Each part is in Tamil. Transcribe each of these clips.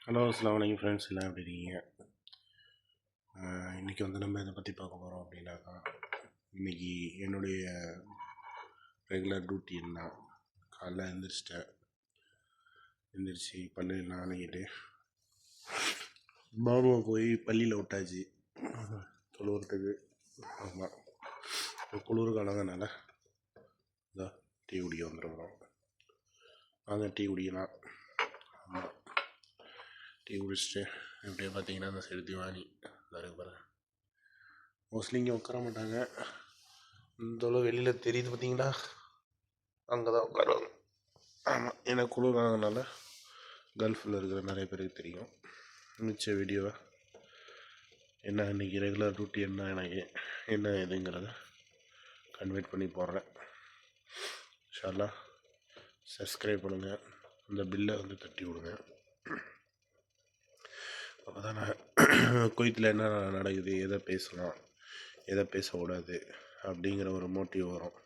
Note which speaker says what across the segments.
Speaker 1: ஹலோ அஸ்ஸலாமு அலைக்கும் ஃப்ரெண்ட்ஸ், எல்லாம் எப்படி இருக்கீங்க? இன்றைக்கி வந்து நம்ம இதை பற்றி பார்க்க போகிறோம் அப்படின்னாக்கா, இன்றைக்கி என்னுடைய ரெகுலர் டியூட்டி என்ன, காலைல எழுந்திரிச்சு பல்லுலாம் அணைக்கிட்டு பாபுவை போய் பள்ளியில் விட்டாச்சு தொழுவுறதுக்கு. ஆமாம், குளிர் காலங்கனால இதோ டீ குடிக்க வந்துருக்குறோம். வாங்க டீ குடிக்கலாம். ஆமாம், டீ குடிச்சிட்டு எப்படியே பார்த்தீங்கன்னா அந்த சைடு திவானி இருக்கு பாருங்க. மோஸ்ட்லி இங்கே உட்கார மாட்டாங்க, இந்த அளவு வெளியில் தெரியுது பார்த்தீங்களா, அங்கே தான் உட்காருவாங்க. ஆமாம், ஏன்னா குளிர்னால கல்ஃபில் இருக்கிற நிறைய பேருக்கு தெரியும். மிச்ச வீடியோவை என்ன இன்றைக்கி ரெகுலர் டியூட்டி என்ன எனக்கு என்ன இதுங்கிறத கன்வெர்ட் பண்ணி போடுறேன். இன்ஷா அல்லாஹ் சப்ஸ்கிரைப் பண்ணுங்கள், அந்த பில்லை வந்து தட்டி விடுங்க. அப்போ தான் நான் குவைத்தில் என்ன நடக்குது, எதை பேசலாம் எதை பேசக்கூடாது அப்படிங்கிற ஒரு மோட்டிவ் வரும்.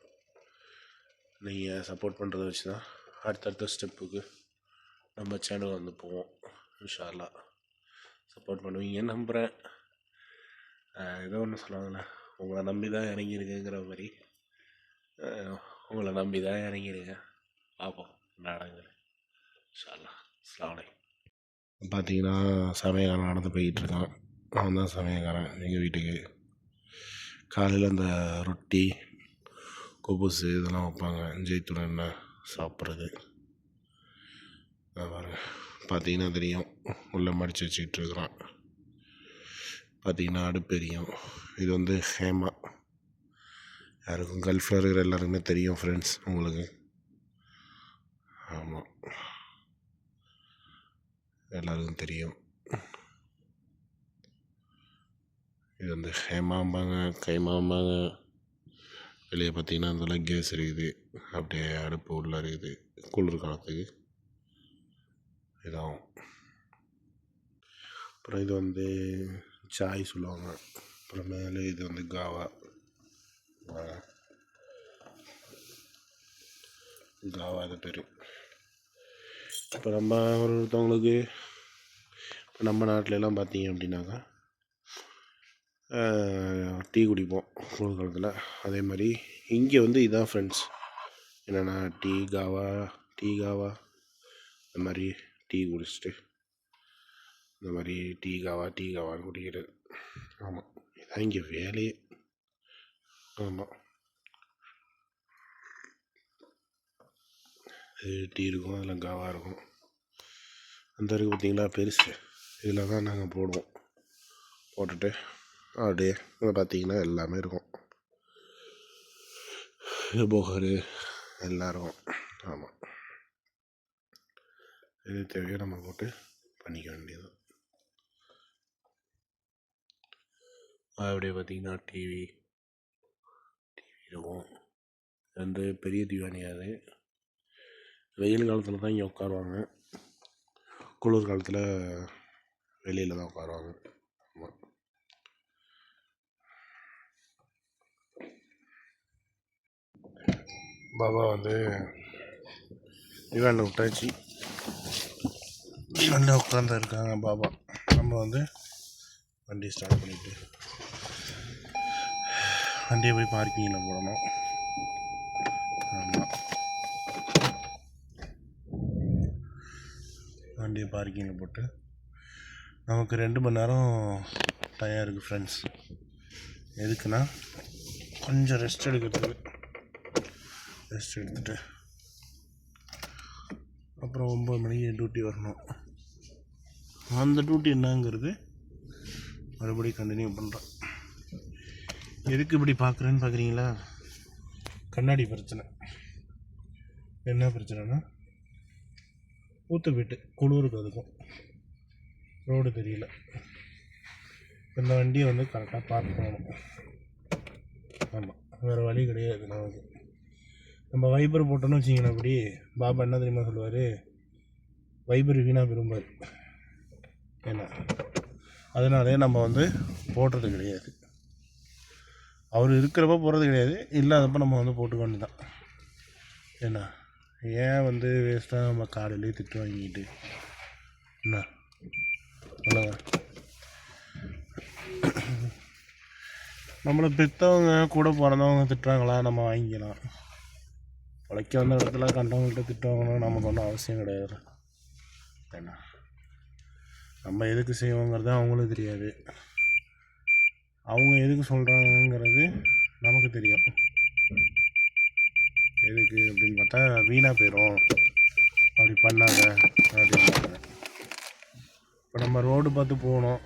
Speaker 1: நீங்கள் சப்போர்ட் பண்ணுறத வச்சு தான் அடுத்தடுத்த ஸ்டெப்புக்கு நம்ம சேனல் வந்து போவோம். இன்ஷா அல்லாஹ் சப்போர்ட் பண்ணுவீங்கன்னு நம்புகிறேன். ஏதோ ஒன்று சொல்லுவாங்களே, உங்களை நம்பி தான் இறங்கியிருக்குங்கிற மாதிரி உங்களை நம்பி தான் இறங்கியிருக்கேன். பார்ப்போம் நடங்குது. இன்ஷா அல்லாஹ். அஸ்ஸலாமு அலைக்கும். பார்த்தீங்கன்னா சமயக்காரன் நடந்து போய்கிட்டுருக்கான். அவன் தான் சமயக்காரன் எங்கள் வீட்டுக்கு. காலையில் அந்த ரொட்டி கொபுசு இதெல்லாம் வைப்பாங்க, ஜெய்த்துடன் எண்ணெய் சாப்பிட்றது. பாருங்க, பார்த்தீங்கன்னா தெரியும், உள்ளே மடித்து வச்சுக்கிட்டு இருக்கிறான். பார்த்தீங்கன்னா அடுப்பெரியும். இது வந்து ஹேமா. யாருக்கும் கல்ஃபில் இருக்கிற எல்லாருக்குமே தெரியும் ஃப்ரெண்ட்ஸ் உங்களுக்கு. ஆமாம், எல்லாருக்கும் தெரியும். இது வந்து ஹேமாம்பாங்க, கைமாம்பாங்க. வெளியே பார்த்தீங்கன்னா அந்த கேஸ் இருக்குது, அப்படியே அடுப்பு உள்ளே இருக்குது. குளிர் காலத்துக்கு இதாகும். அப்புறம் இது வந்து சாய் சொல்லுவாங்க. அப்புறம் மேலே இது வந்து காவா. காவா அது பேர். இப்போ நம்ம ஒருத்தவங்களுக்கு இப்போ நம்ம நாட்டிலலாம் பார்த்தீங்க அப்படின்னாக்கா டீ குடிப்போம் குளிர் காலத்தில். அதே மாதிரி இங்கே வந்து இதான் ஃப்ரெண்ட்ஸ் என்னென்னா டீ காவா இந்த மாதிரி டீ குடிச்சிட்டு இந்த மாதிரி டீ காவான்னு குடிக்கிறது. ஆமாம், இதான் இங்கே வேலையே. ஆமாம், டீ இருக்கும், அதில் காவா இருக்கும். அந்த இருக்குது பார்த்திங்களா பெருசு, இதில் தான் நாங்கள் போடுவோம். போட்டுட்டு அப்படியே பார்த்திங்கன்னா எல்லாமே இருக்கும், போகரு எல்லாம் இருக்கும். ஆமாம், இது தேவையோ நம்ம போட்டு பண்ணிக்க வேண்டியது. அப்படியே பார்த்திங்கன்னா டிவி இருக்கும். வந்து பெரிய திவானியாது. வெயில் காலத்தில் தான் இங்கே உட்காருவாங்க, குளிர் காலத்தில் வெளியில் தான் உட்காருவாங்க. ஆமாம், பாபா வந்து திவானில் விட்டாச்சு. திவானில் உட்காந்து இருக்காங்க பாபா. நம்ம வந்து வண்டி ஸ்டார்ட் பண்ணிவிட்டு வண்டியை போய் பார்க்கிங்கில் போடணும். ஆமாம், வண்டியை பார்க்கிங்கில் போட்டு நமக்கு 2 மணி நேரம் டைம் இருக்குது ஃப்ரெண்ட்ஸ். எதுக்குன்னா கொஞ்சம் ரெஸ்ட் எடுத்துகிட்டு அப்புறம் 9 மணிக்கு டியூட்டி வரணும். அந்த டியூட்டி என்னங்கிறது மறுபடியும் கண்டினியூ பண்ணுறேன். எதுக்கு இப்படி பார்க்குறேன்னு பார்க்குறீங்களா? கண்ணாடி பிரச்சனை. என்ன பிரச்சனைனா, ஊற்று போயிட்டு குளிருக்கு அதுக்கும் ரோடு தெரியல. இந்த வண்டியை வந்து கரெக்டாக பார்க் பண்ணணும். ஆமாம், வேறு வழி கிடையாது நமக்கு. நம்ம வைப்பர் போட்டோன்னு வச்சிங்கன்னா, அப்படி பாபா என்ன தெரியுமா சொல்லுவார், வைப்பர் வீணாக விரும்பார். என்ன அதனாலே நம்ம வந்து போடுறது கிடையாது. அவர் இருக்கிறப்ப போடுறது கிடையாது, இல்லாதப்போ நம்ம வந்து போட்டுக்க வேண்டியதான். ஏன்னா ஏன் வந்து வேஸ்ட்டாக நம்ம காலையிலே திட்டு வாங்கிட்டு என்ன நம்மளை பெற்றவங்க கூட பிறந்தவங்க திட்டுறாங்களா, நம்ம வாங்கிக்கலாம். உழைக்க வந்த இடத்துல கண்டவங்கள்ட்ட திட்டுவாங்கன்னு நமக்கு ஒன்றும் அவசியம் கிடையாது. என்ன நம்ம எதுக்கு செய்வோங்கிறது அவங்களுக்கு தெரியாது, அவங்க எதுக்கு சொல்கிறாங்கங்கிறது நமக்கு தெரியும். எதுக்கு அப்படின்னு பார்த்தா வீணாக போயிடும், அப்படி பண்ணாத அப்படின்னாங்க. இப்போ நம்ம ரோடு பார்த்து போகணும்,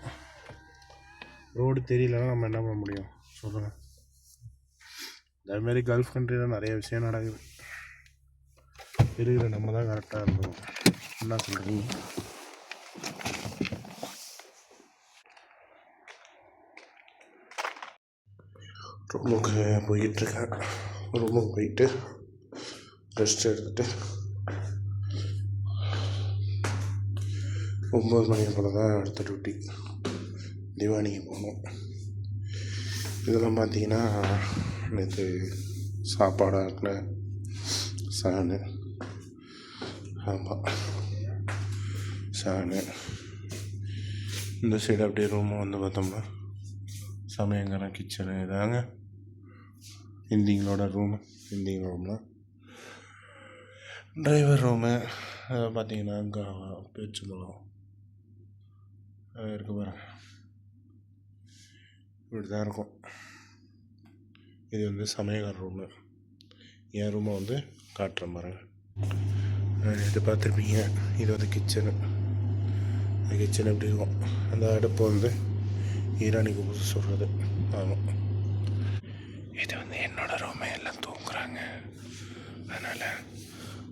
Speaker 1: ரோடு தெரியலன்னா நம்ம என்ன பண்ண முடியும் சொல்லுங்கள். அதேமாரி கல்ஃப் கண்ட்ரியில் நிறைய விஷயம் நடக்குது. இருக்கிற நம்ம தான் கரெக்டாக இருந்தோம். என்ன சொல்கிறீங்க? ரூமுக்கு போயிட்டுருக்கேன். ரூமுக்கு போயிட்டு ரெஸ்ட் எடுத்துகிட்டு 9 மணி போல் தான் அடுத்த டியூட்டி திவானிக்கு போகணும். இதெல்லாம் பார்த்தீங்கன்னா நேற்று சாப்பாடாக்கின சாணு. ஆமாம், சாணு. இந்த சைடு அப்படியே ரூமு வந்து பார்த்தோம்னா சமையங்கரம், கிச்சனு. இதாங்க இந்திங்களோட ரூம்னா டிரைவர் ரூமு. பார்த்தீங்கன்னா அங்கே பேச்சு மூலம் இருக்கு பாருங்க, இப்படி தான் இருக்கும். இது வந்து சமையல் ரூமு. என் ரூமை வந்து காட்டுறேன் பாருங்க. இது பார்த்துருப்பீங்க. இது வந்து கிச்சனு. கிச்சன் எப்படி இருக்கும், அந்த அடுப்பு வந்து ஈரானிக்கு புதுசு சொல்கிறது. ஆமாம், இது வந்து என்னோட ரூமை. எல்லாம் தூங்குறாங்க, அதனால்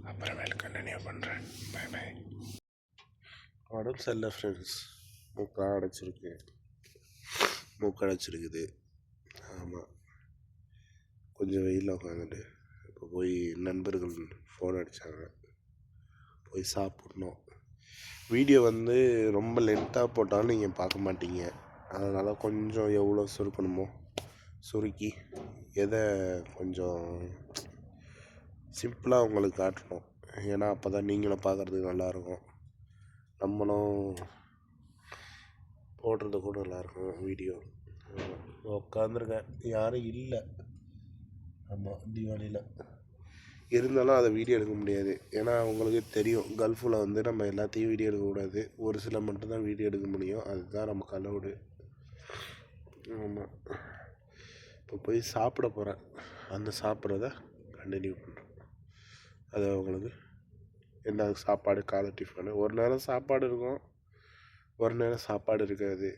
Speaker 1: அப்புறமேல கண்டினியூ பண்ணுறேன். Bye bye. உடம்பு சரியில்லை ஃப்ரெண்ட்ஸ், மூக்கடைச்சிருக்குது. ஆமாம், கொஞ்சம் வெயிலில் உட்காந்துட்டு இப்போ போய் நண்பர்கள் ஃபோன் அடித்தாங்க, போய் சாப்பிட்ணும். வீடியோ வந்து ரொம்ப லென்த்தாக போட்டாலும் நீங்கள் பார்க்க மாட்டீங்க, அதனால் கொஞ்சம் எவ்வளோ சுருக்கணுமோ சுருக்கி எதை கொஞ்சம் சிம்பிளாக உங்களுக்கு காட்டணும். ஏன்னா அப்போ தான் நீங்களும் பார்க்குறதுக்கு நல்லாயிருக்கும், நம்மளும் போடுறது கூட நல்லாயிருக்கும் வீடியோ. உட்காந்துருக்கேன், யாரும் இல்லை. ஆமாம், தீபாவளியில் இருந்தாலும் அதை வீடியோ எடுக்க முடியாது. ஏன்னா அவங்களுக்கு தெரியும், கல்ஃபில் வந்து நம்ம எல்லாத்தையும் வீடியோ எடுக்கக்கூடாது, ஒரு சில மட்டும்தான் வீடியோ எடுக்க முடியும். அதுதான் நமக்கு அலவுடு. ஆமாம், இப்போ போய் சாப்பிட போகிறேன். அந்த சாப்பிட்றத கண்டினியூ பண்ணுறேன். அது அவங்களுக்கு என்ன சாப்பாடு, காலை டிஃபனு. ஒரு நேரம் சாப்பாடு இருக்கும், ஒரு நேரம் சாப்பாடு இருக்காது.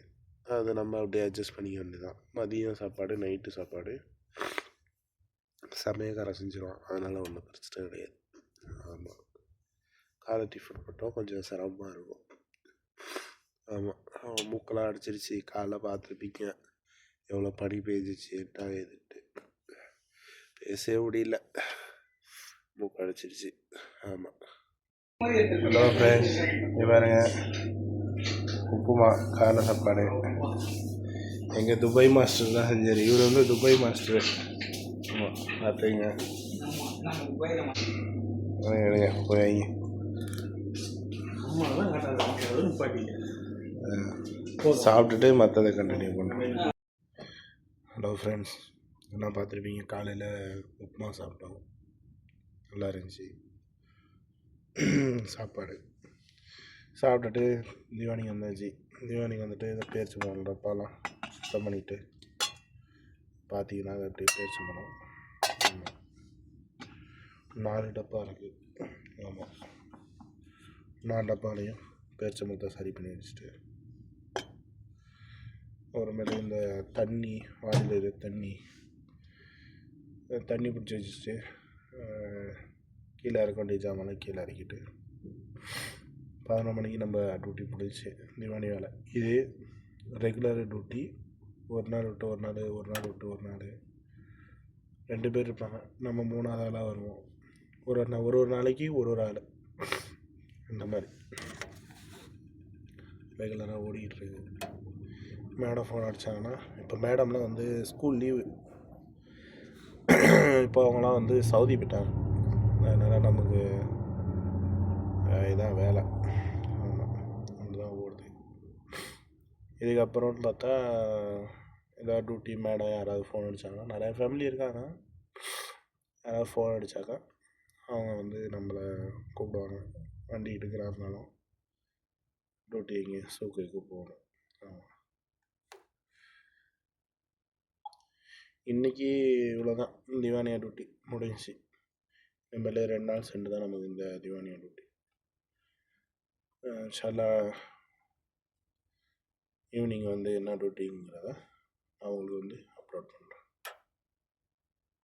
Speaker 1: அதை நம்ம அப்படியே அட்ஜஸ்ட் பண்ணிக்க வேண்டியதான். மதியம் சாப்பாடு, நைட்டு சாப்பாடு சமையல்காரன் செஞ்சிடுவான், அதனால் ஒன்றும் பிரச்சனை கிடையாது. ஆமாம், காலை டிஃபன் மட்டும் கொஞ்சம் சிரமமாக இருக்கும். ஆமாம், மூக்கெல்லாம் அடிச்சிருச்சு. காலைல பார்த்துருப்பீங்க எவ்வளோ பனி பெய்ஞ்சிச்சு, என்ன ஏதுன்ட்டு. பேசவே முடியல, மூக்கு அடிச்சிருச்சு. ஆமாம். ஹலோ ஃப்ரெண்ட்ஸ், பாருங்க உப்புமா காலை சாப்பாடு. எங்கள் துபாய் மாஸ்டர் தான் செஞ்சார். இவர் வந்து துபாய் மாஸ்டர். ஆமாம், பார்த்துங்க. போய் சாப்பிட்டுட்டு மற்றதை கண்டினியூ பண்ணுறேன். ஹலோ ஃப்ரெண்ட்ஸ், என்ன பார்த்துருப்பீங்க, காலையில் உப்புமா சாப்பிட்டோம், நல்லா இருந்துச்சு சாப்பாடு. சாப்பிட்டுட்டு தீவானிக்கு வந்தாச்சு. தீவானிக்கு வந்துட்டு இதை பேர்ச்சி பழம் டப்பாலாம் சுத்தம் பண்ணிவிட்டு பார்த்தீங்கன்னா அதை அப்படியே பேர்ச்சி பழம் 4 டப்பா இருக்குது. ஆமாம், 4 டப்பாலையும் பேர்ச்சி பழத்தை சரி பண்ணி வச்சுட்டு அப்புறமேலே இந்த தண்ணி, வானிலை தண்ணி பிடிச்சி வச்சுட்டு கீழே இறக்க வேண்டிய ஜாமான் கீழே இறக்கிட்டு 11 மணிக்கு நம்ம டியூட்டி முடிச்சு திவானி வேலை. இது ரெகுலர் டியூட்டி. ஒரு நாள் விட்டு ஒரு நாள், ஒரு நாள் விட்டு ஒரு நாள் 2 பேர் இருப்பாங்க. நம்ம 3ஆவது ஆளாக வருவோம். ஒரு நாளைக்கு ஒரு ஆள், இந்த மாதிரி ரெகுலராக ஓடிக்கிட்டுருக்கு. மேடம் ஃபோன் அடித்தாங்கன்னா, இப்போ மேடம்லாம் வந்து ஸ்கூல் லீவு, இப்போ அவங்களாம் வந்து சவுதி போயிட்டாங்க, அதனால் நமக்கு இதான் வேலை. ஆமாம், அதுதான் ஓடுது. இதுக்கப்புறம்னு பார்த்தா ஏதாவது டியூட்டி மேடம் யாராவது ஃபோன் அடித்தாங்கன்னா, நிறையா ஃபேமிலி இருக்காங்க, யாராவது ஃபோன் அடித்தாக்கா அவங்க வந்து நம்மளை கூப்பிடுவாங்க. வண்டி எடுக்கிறாருனாலும் டியூட்டி எங்கே சூக்கைக்கு போகணும். ஆமாம், இன்றைக்கி இவ்வளோதான் திவானியா டியூட்டி முடிஞ்சிச்சு. நம்மளே 2 நாள் சென்று தான் நமக்கு இந்த திவானியா டியூட்டி. இன்ஷால்லா ஈவினிங் வந்து என்ன டியூட்டிங்கிறத நான் உங்களுக்கு வந்து அப்லோட் பண்ணுறேன்.